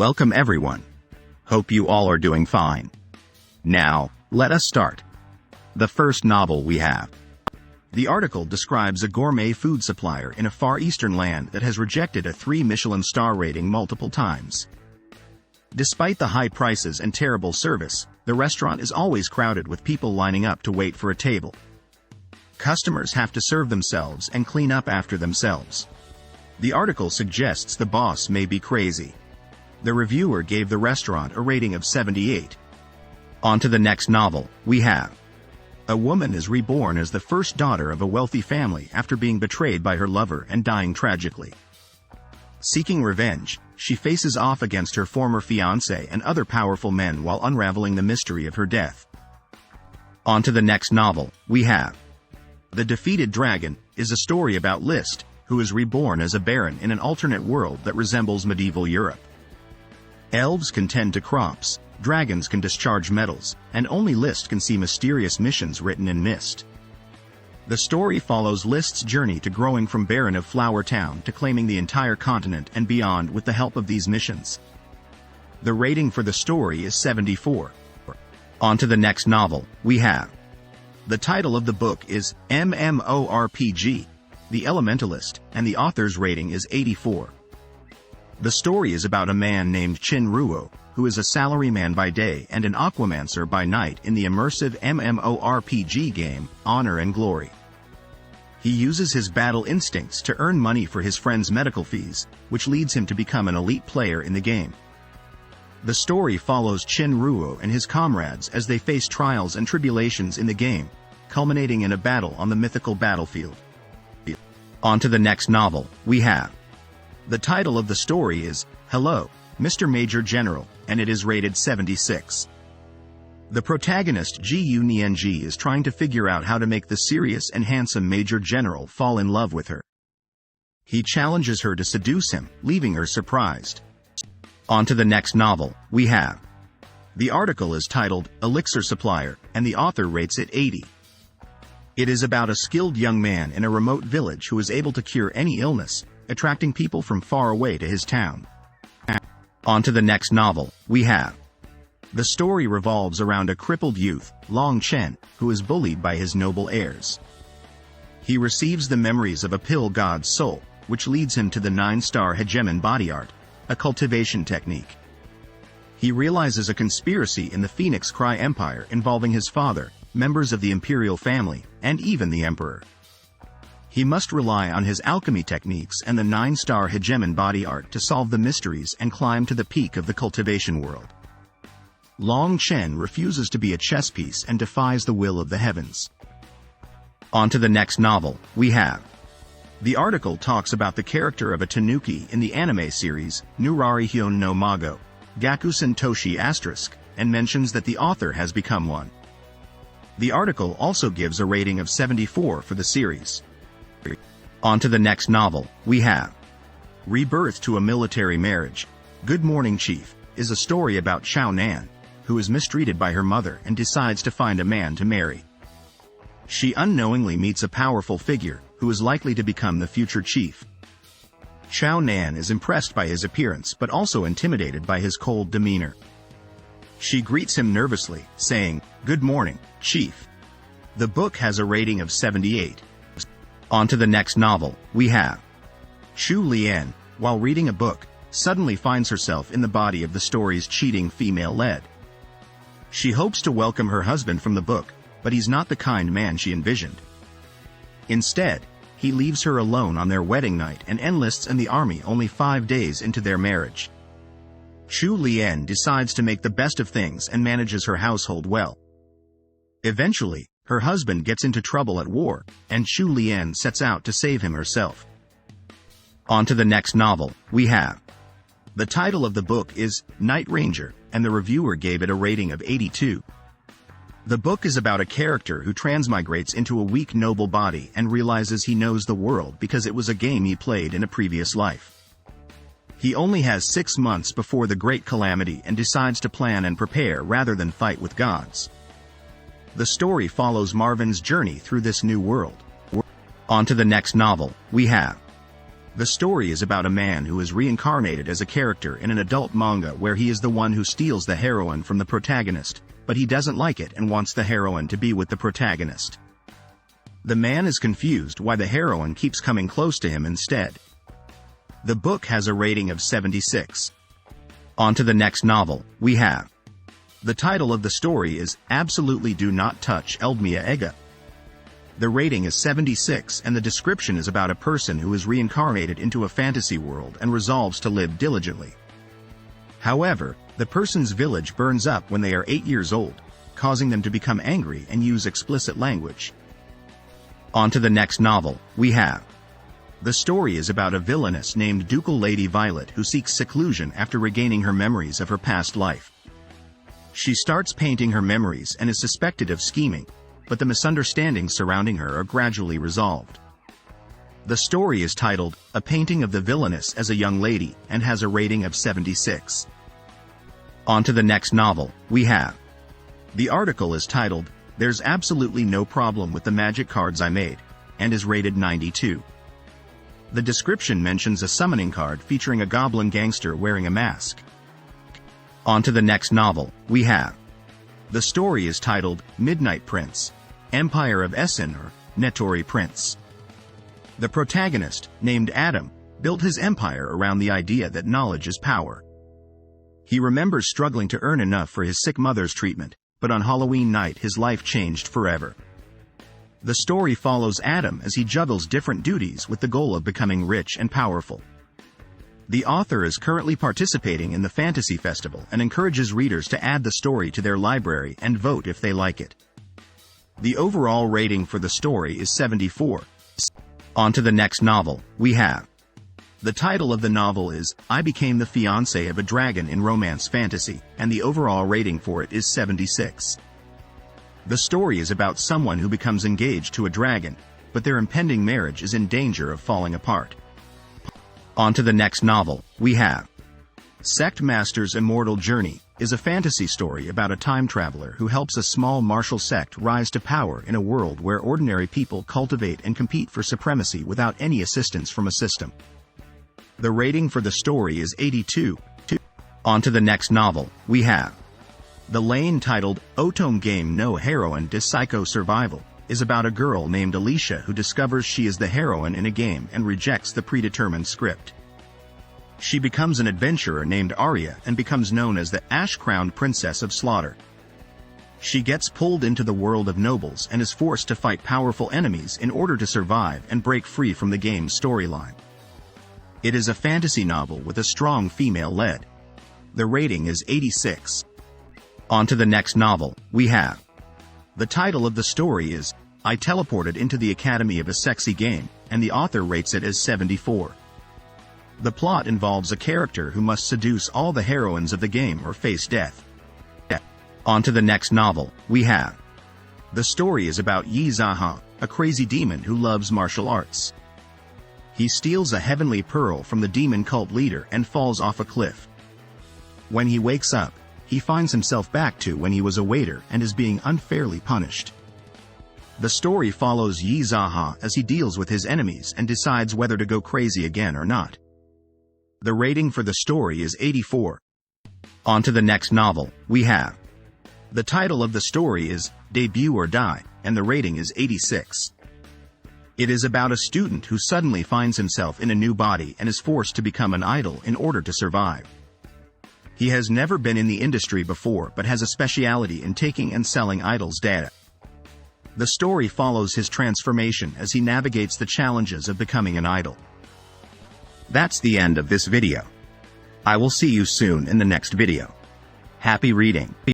Welcome everyone. Hope you all are doing fine. Now, let us start. The first novel we have. The article describes a gourmet food supplier in a far eastern land that has rejected a 3 Michelin star rating multiple times. Despite the high prices and terrible service, the restaurant is always crowded with people lining up to wait for a table. Customers have to serve themselves and clean up after themselves. The article suggests the boss may be crazy. The reviewer gave the restaurant a rating of 78. On to the next novel we have. A woman is reborn as the first daughter of a wealthy family after being betrayed by her lover and dying tragically. Seeking revenge, she faces off against her former fiancé and other powerful men while unraveling the mystery of her death. On to the next novel we have. The Defeated Dragon is a story about Liszt, who is reborn as a baron in an alternate world that resembles medieval Europe. Elves can tend to crops, dragons can discharge metals, and only Liszt can see mysterious missions written in mist. The story follows Liszt's journey to growing from Baron of Flower Town to claiming the entire continent and beyond with the help of these missions. The rating for the story is 74. On to the next novel we have. The title of the book is MMORPG, The Elementalist, and the author's rating is 84. The story is about a man named Chin Ruo, who is a salaryman by day and an aquamancer by night in the immersive MMORPG game, Honor and Glory. He uses his battle instincts to earn money for his friends' medical fees, which leads him to become an elite player in the game. The story follows Chin Ruo and his comrades as they face trials and tribulations in the game, culminating in a battle on the mythical battlefield. On to the next novel we have. The title of the story is Hello, Mr. Major General, and it is rated 76. The protagonist Gu Nianji is trying to figure out how to make the serious and handsome Major General fall in love with her. He challenges her to seduce him, leaving her surprised. On to the next novel we have. The article is titled Elixir Supplier, and the author rates it 80. It is about a skilled young man in a remote village who is able to cure any illness, attracting people from far away to his town. On to the next novel we have. The story revolves around a crippled youth, Long Chen, who is bullied by his noble heirs. He receives the memories of a pill god's soul, which leads him to the 9-star Hegemon body art, a cultivation technique. He realizes a conspiracy in the Phoenix Cry Empire involving his father, members of the imperial family, and even the emperor. He must rely on his alchemy techniques and the 9-star Hegemon body art to solve the mysteries and climb to the peak of the cultivation world. Long Chen refuses to be a chess piece and defies the will of the heavens. On to the next novel we have. The article talks about the character of a Tanuki in the anime series Nurari Hyun no Mago, Gakusen Toshi *, and mentions that the author has become one. The article also gives a rating of 74 for the series. On to the next novel we have. Rebirth to a Military Marriage, Good Morning Chief, is a story about Xiao Nan, who is mistreated by her mother and decides to find a man to marry. She unknowingly meets a powerful figure, who is likely to become the future chief. Xiao Nan is impressed by his appearance but also intimidated by his cold demeanor. She greets him nervously, saying, "Good morning, Chief." The book has a rating of 78. On to the next novel we have. Xu Lian, while reading a book, suddenly finds herself in the body of the story's cheating female lead. She hopes to welcome her husband from the book, but he's not the kind man she envisioned. Instead, he leaves her alone on their wedding night and enlists in the army only 5 days into their marriage. Xu Lian decides to make the best of things and manages her household well. Eventually, her husband gets into trouble at war, and Xu Lian sets out to save him herself. On to the next novel we have. The title of the book is Night Ranger, and the reviewer gave it a rating of 82. The book is about a character who transmigrates into a weak noble body and realizes he knows the world because it was a game he played in a previous life. He only has 6 months before the Great Calamity and decides to plan and prepare rather than fight with gods. The story follows Marvin's journey through this new world. On to the next novel we have. The story is about a man who is reincarnated as a character in an adult manga where he is the one who steals the heroine from the protagonist, but he doesn't like it and wants the heroine to be with the protagonist. The man is confused why the heroine keeps coming close to him instead. The book has a rating of 76. On to the next novel, we have. The title of the story is Absolutely Do Not Touch Eldmia Egga. The rating is 76 and the description is about a person who is reincarnated into a fantasy world and resolves to live diligently. However, the person's village burns up when they are 8 years old, causing them to become angry and use explicit language. On to the next novel, we have. The story is about a villainess named Ducal Lady Violet who seeks seclusion after regaining her memories of her past life. She starts painting her memories and is suspected of scheming, but the misunderstandings surrounding her are gradually resolved. The story is titled, A Painting of the Villainess as a Young Lady, and has a rating of 76. On to the next novel, we have. The article is titled, There's Absolutely No Problem with the Magic Cards I Made, and is rated 92. The description mentions a summoning card featuring a goblin gangster wearing a mask. On to the next novel, we have. The story is titled, Midnight Prince, Empire of Essen or Nettori Prince. The protagonist, named Adam, built his empire around the idea that knowledge is power. He remembers struggling to earn enough for his sick mother's treatment, but on Halloween night his life changed forever. The story follows Adam as he juggles different duties with the goal of becoming rich and powerful. The author is currently participating in the Fantasy Festival and encourages readers to add the story to their library and vote if they like it. The overall rating for the story is 74. On to the next novel, we have. The title of the novel is, I Became the Fiancé of a Dragon in Romance Fantasy, and the overall rating for it is 76. The story is about someone who becomes engaged to a dragon, but their impending marriage is in danger of falling apart. On to the next novel, we have. Sect Master's Immortal Journey is a fantasy story about a time traveler who helps a small martial sect rise to power in a world where ordinary people cultivate and compete for supremacy without any assistance from a system. The rating for the story is 82. On to the next novel, we have. The lane titled, Otome Game No Heroine de Psycho Survival, is about a girl named Alicia who discovers she is the heroine in a game and rejects the predetermined script. She becomes an adventurer named Arya and becomes known as the Ash-Crowned Princess of Slaughter. She gets pulled into the world of nobles and is forced to fight powerful enemies in order to survive and break free from the game's storyline. It is a fantasy novel with a strong female lead. The rating is 86. On to the next novel, we have. The title of the story is, I Teleported into the Academy of a Sexy Game, and the author rates it as 74. The plot involves a character who must seduce all the heroines of the game or face death. On to the next novel, we have. The story is about Yi Zaha, a crazy demon who loves martial arts. He steals a heavenly pearl from the demon cult leader and falls off a cliff. When he wakes up, he finds himself back to when he was a waiter and is being unfairly punished. The story follows Yi Zaha as he deals with his enemies and decides whether to go crazy again or not. The rating for the story is 84. On to the next novel, we have. The title of the story is Debut or Die, and the rating is 86. It is about a student who suddenly finds himself in a new body and is forced to become an idol in order to survive. He has never been in the industry before but has a specialty in taking and selling idols' data. The story follows his transformation as he navigates the challenges of becoming an idol. That's the end of this video. I will see you soon in the next video. Happy reading.